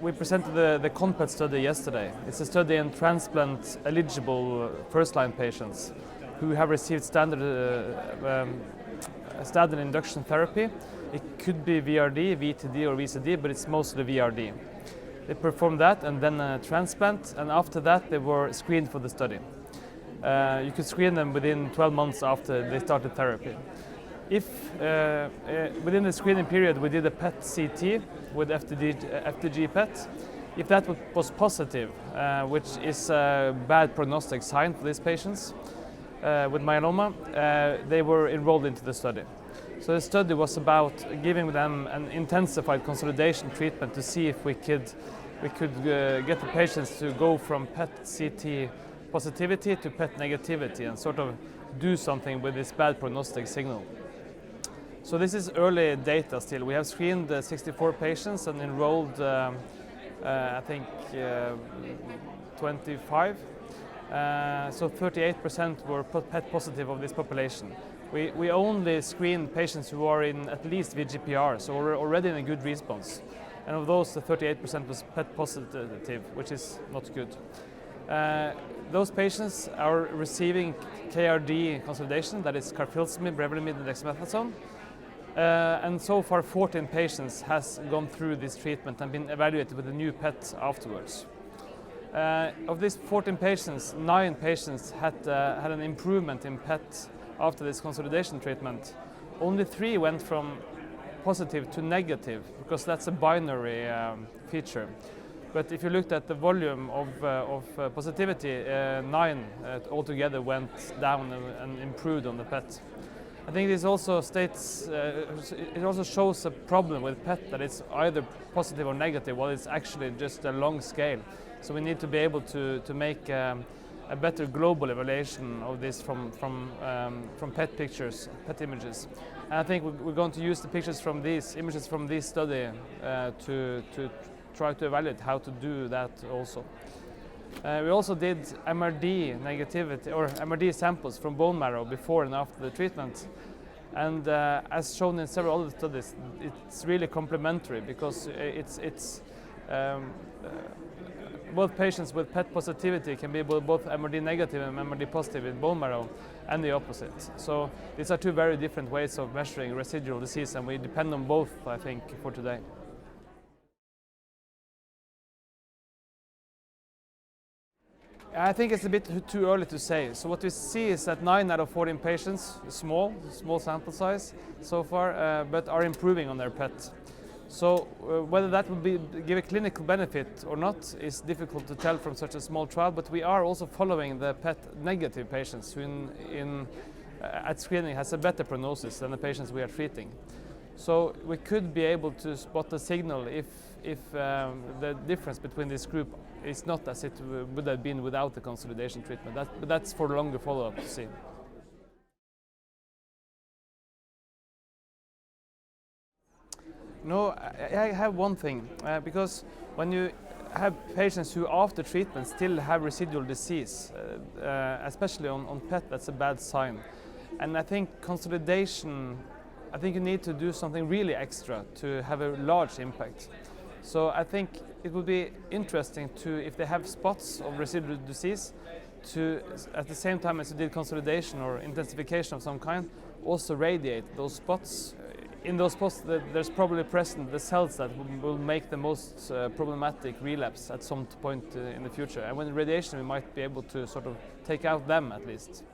We presented the CONPET study yesterday. It's a study in transplant-eligible first-line patients who have received standard induction therapy. It could be VRD, VTD or VCD, but it's mostly VRD. They performed that and then a transplant, and after that they were screened for the study. You could screen them within 12 months after they started therapy. If within the screening period we did a PET CT with FDG PET, if that was positive, which is a bad prognostic sign for these patients with myeloma, they were enrolled into the study. So the study was about giving them an intensified consolidation treatment to see if we could get the patients to go from PET CT positivity to PET negativity and sort of do something with this bad prognostic signal. So this is early data still. We have screened 64 patients and enrolled, I think, 25. So 38% were PET positive of this population. We only screen patients who are in at least VGPR, so we're already in a good response. And of those, the 38% was PET positive, which is not good. Those patients are receiving KRD consolidation, that is carfilzomib, Resul, and dexamethasone. And so far 14 patients has gone through this treatment and been evaluated with a new PET afterwards. Of these 14 patients, 9 patients had an improvement in PET after this consolidation treatment. Only 3 went from positive to negative, because that's a binary feature. But if you looked at the volume of positivity, 9 altogether went down and improved on the PET. I think this also states, it also shows a problem with PET, that it's either positive or negative, while it's actually just a long scale. So we need to be able to make a better global evaluation of this from PET pictures, PET images. And I think we're going to use the pictures from these images from this study to try to evaluate how to do that also. We also did MRD negativity or MRD samples from bone marrow before and after the treatment. And as shown in several other studies, it's really complementary, because both patients with PET positivity can be both MRD negative and MRD positive in bone marrow, and the opposite. So these are 2 very different ways of measuring residual disease, and we depend on both, I think, for today. I think it's a bit too early to say. So what we see is that 9 out of 14 patients, small sample size so far, but are improving on their PET. So whether that will give a clinical benefit or not is difficult to tell from such a small trial, but we are also following the PET negative patients who at screening has a better prognosis than the patients we are treating. So we could be able to spot a signal if the difference between this group is not as it would have been without the consolidation treatment. But that's for longer follow-up to see. No, I have one thing, because when you have patients who after treatment still have residual disease, especially on PET, that's a bad sign. And I think consolidation, I think you need to do something really extra to have a large impact. So I think it would be interesting to, if they have spots of residual disease, to at the same time as you did consolidation or intensification of some kind, also radiate those spots. In those spots, there's probably present the cells that will make the most problematic relapse at some point in the future. And with radiation, we might be able to sort of take out them at least.